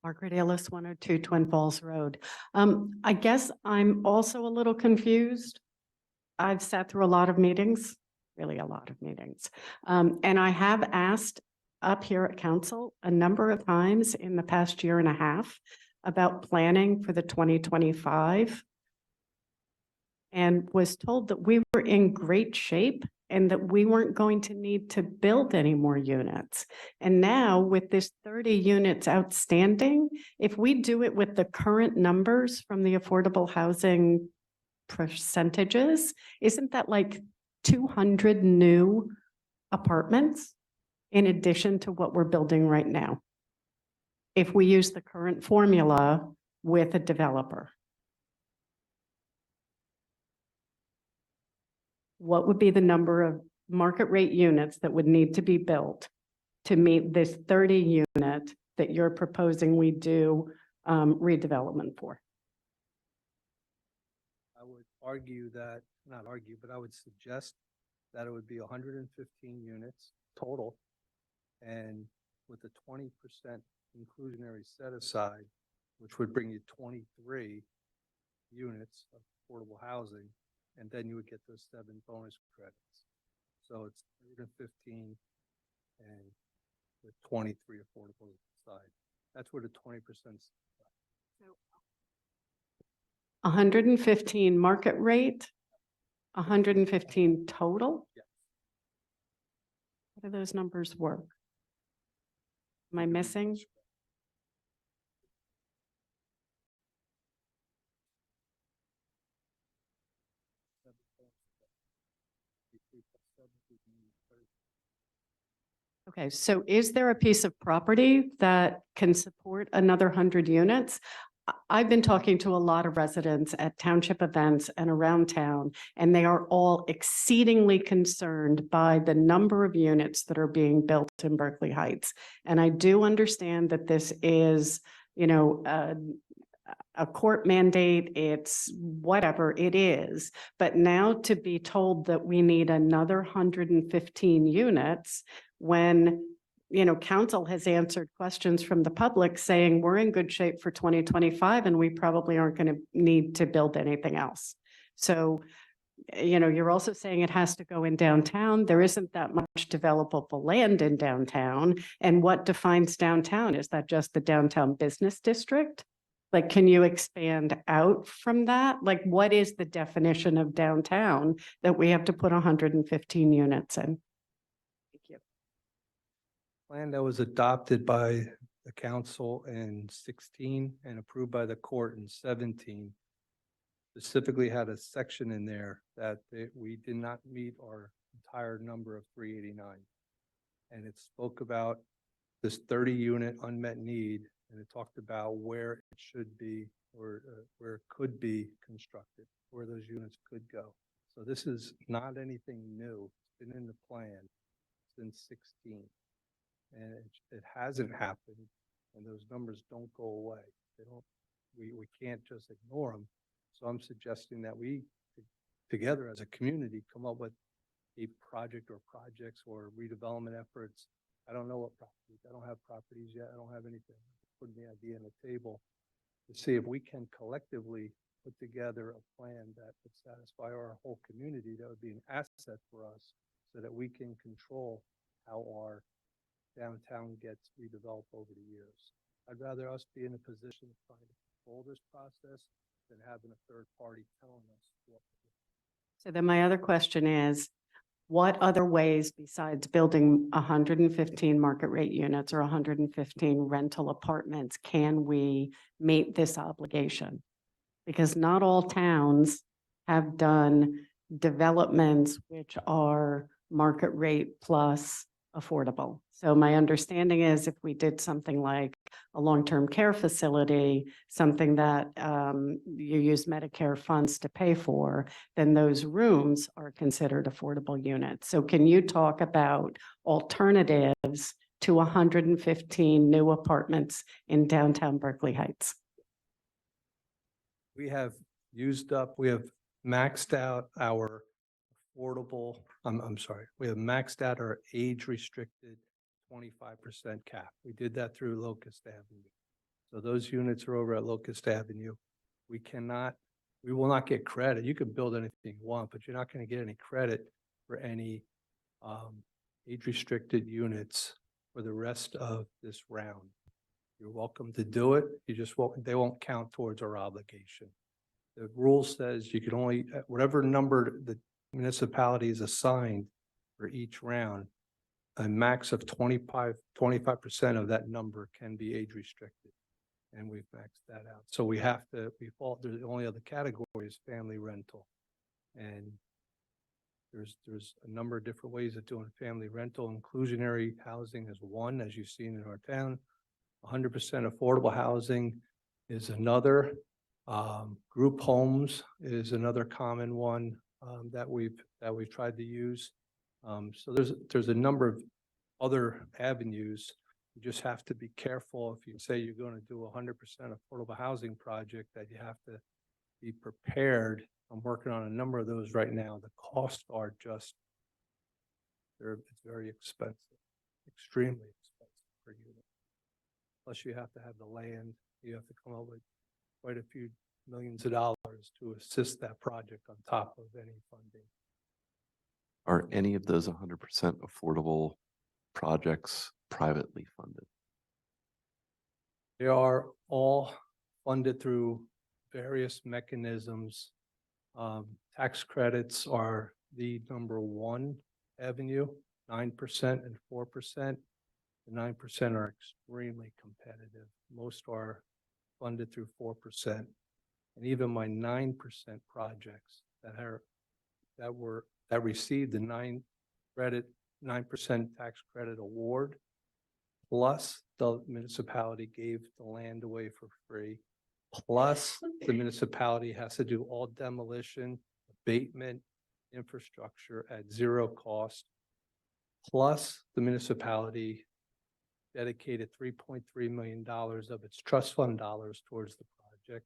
Margaret Illis, 102 Twin Falls Road. I guess I'm also a little confused. I've sat through a lot of meetings, really a lot of meetings. And I have asked up here at council a number of times in the past year and a half about planning for the 2025 and was told that we were in great shape and that we weren't going to need to build any more units. And now with this 30 units outstanding, if we do it with the current numbers from the affordable housing percentages, isn't that like 200 new apartments in addition to what we're building right now? If we use the current formula with a developer. What would be the number of market rate units that would need to be built to meet this 30 unit that you're proposing we do redevelopment for? I would argue that, not argue, but I would suggest that it would be 115 units total. And with a 20% inclusionary set aside, which would bring you 23 units of affordable housing, and then you would get those 7 bonus credits. So it's 115 and with 23 affordable side. That's where the 20%. So 115 market rate, 115 total? Yes. How do those numbers work? Am I missing? Okay, so is there a piece of property that can support another 100 units? I've been talking to a lot of residents at township events and around town, and they are all exceedingly concerned by the number of units that are being built in Berkeley Heights. And I do understand that this is, you know, a court mandate, it's whatever it is. But now to be told that we need another 115 units when, you know, council has answered questions from the public saying we're in good shape for 2025 and we probably aren't going to need to build anything else. So, you know, you're also saying it has to go in downtown. There isn't that much developable land in downtown. And what defines downtown? Is that just the downtown business district? Like, can you expand out from that? Like, what is the definition of downtown that we have to put 115 units in? Thank you. Plan that was adopted by the council in 16 and approved by the court in 17 specifically had a section in there that we did not meet our entire number of 389. And it spoke about this 30 unit unmet need, and it talked about where it should be or where it could be constructed, where those units could go. So this is not anything new. It's been in the plan since 16. And it hasn't happened, and those numbers don't go away. They don't. We can't just ignore them. So I'm suggesting that we, together as a community, come up with a project or projects or redevelopment efforts. I don't know what properties. I don't have properties yet. I don't have anything. Putting the idea on the table to see if we can collectively put together a plan that would satisfy our whole community. That would be an asset for us, so that we can control how our downtown gets redeveloped over the years. I'd rather us be in a position to try to control this process than having a third party telling us what to do. So then my other question is, what other ways besides building 115 market rate units or 115 rental apartments can we meet this obligation? Because not all towns have done developments which are market rate plus affordable. So my understanding is if we did something like a long-term care facility, something that you use Medicare funds to pay for, then those rooms are considered affordable units. So can you talk about alternatives to 115 new apartments in downtown Berkeley Heights? We have used up, we have maxed out our affordable, I'm sorry, we have maxed out our age restricted 25% cap. We did that through Locust Avenue. So those units are over at Locust Avenue. We will not get credit. You can build anything you want, but you're not going to get any credit for any age-restricted units for the rest of this round. You're welcome to do it. They won't count towards our obligation. The rule says you can only, whatever number the municipality is assigned for each round, a max of 25% of that number can be age restricted. And we've maxed that out. So the only other category is family rental. And there's a number of different ways of doing family rental. Inclusionary housing is one, as you've seen in our town. 100% affordable housing is another. Group homes is another common one that we've tried to use. So there's a number of other avenues. You just have to be careful if you say you're going to do 100% affordable housing project, that you have to be prepared. I'm working on a number of those right now. The costs are it's very expensive, extremely expensive per unit. Plus you have to have the land. You have to come up with quite a few millions of dollars to assist that project on top of any funding. Are any of those 100% affordable projects privately funded? They are all funded through various mechanisms. Tax credits are the number one avenue, 9% and 4%. The 9% are extremely competitive. Most are funded through 4%. And even my 9% projects that received the 9% tax credit award, plus the municipality gave the land away for free, plus the municipality has to do all demolition, abatement, infrastructure at zero cost, plus the municipality dedicated $3.3 million of its trust fund dollars towards the project.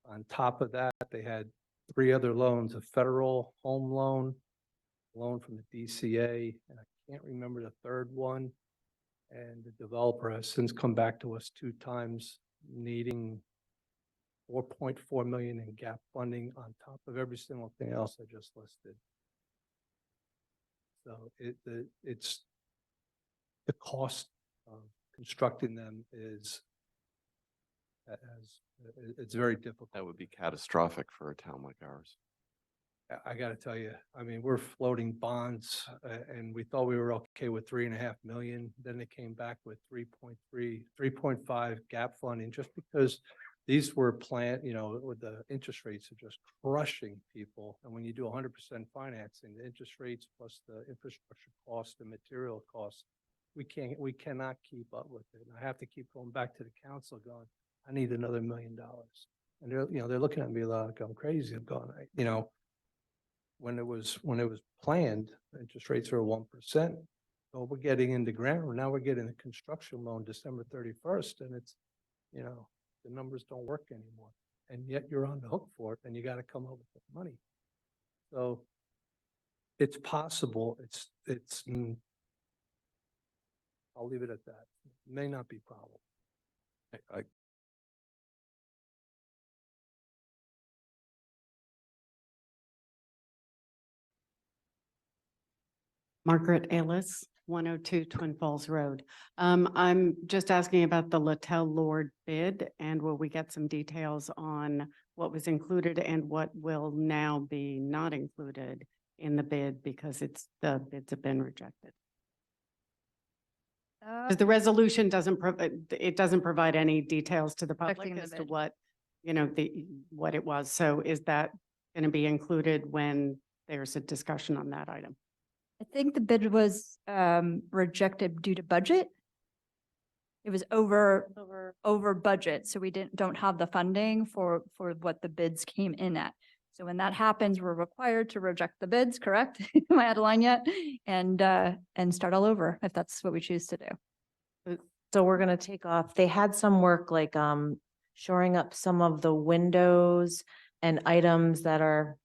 On top of that, they had 3 other loans: a federal home loan, loan from the DCA, and I can't remember the third one. And the developer has since come back to us 2 times, needing $4.4 million in gap funding on top of every single thing else I just listed. So it's the cost of constructing them is it's very difficult. That would be catastrophic for a town like ours. I got to tell you, I mean, we're floating bonds, and we thought we were okay with 3.5 million. Then they came back with 3.5 gap funding, just because these were planned, with the interest rates are just crushing people. And when you do 100% financing, the interest rates plus the infrastructure cost and material costs, we cannot keep up with it. And I have to keep going back to the council going, I need another $1 million. And they're looking at me like I'm crazy. I'm going, when it was planned, interest rates are 1%. So we're getting into ground. Now we're getting a construction loan December 31st, and it's, the numbers don't work anymore. And yet you're on the hook for it, and you got to come up with the money. So it's possible. I'll leave it at that. It may not be a problem. Margaret Illis, 102 Twin Falls Road. I'm just asking about the Littell-Lord bid, and will we get some details on what was included and what will now be not included in the bid because the bids have been rejected? Because the resolution doesn't provide any details to the public Rejecting the as to bid. what, what it was. So is that going to be included when there's a discussion on that item? I think the bid was rejected due to budget. It was over budget, so we don't have the funding for what the bids came in at. So when that happens, we're required to reject the bids, correct? Am I out of line yet? And start all over if that's what we choose to do. So we're gonna take off, they had some work like shoring up some of the windows and items that are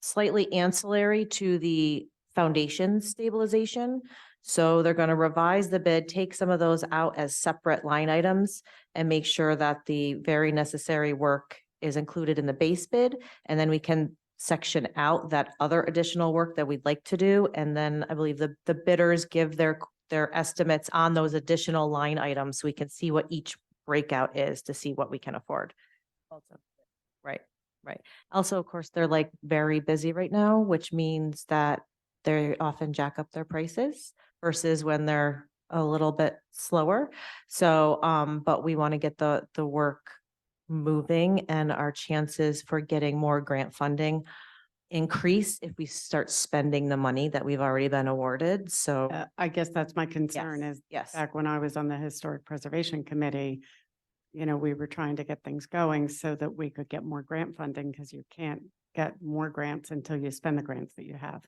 slightly ancillary to the foundation stabilization. So they're going to revise the bid, take some of those out as separate line items and make sure that the very necessary work is included in the base bid. And then we can section out that other additional work that we'd like to do. And then I believe the bidders give their estimates on those additional line items. So we can see what each breakout is to see what we can afford. Right, right. Also, of course, they're like very busy right now, which means that they often jack up their prices versus when they're a little bit slower. So, but we want to get the work moving, and our chances for getting more grant funding increase if we start spending the money that we've already been awarded. So, I guess that's my concern is yes. back when I was on the Historic Preservation Committee, you know, we were trying to get things going so that we could get more grant funding because you can't get more grants until you spend the grants that you have.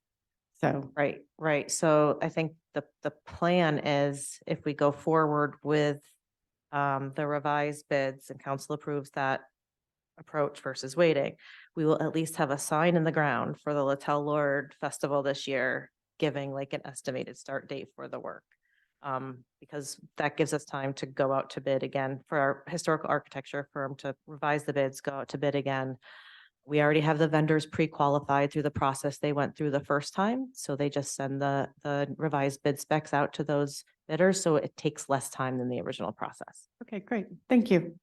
So, Right, right. So I think the plan is if we go forward with the revised bids and council approves that approach versus waiting, we will at least have a sign in the ground for the Littell-Lord Festival this year, giving like an estimated start date for the work. Because that gives us time to go out to bid again for our historical architecture firm to revise the bids, go out to bid again. We already have the vendors pre-qualified through the process they went through the first time. So they just send the revised bid specs out to those bidders. So it takes less time than the original process. okay, great. Thank you.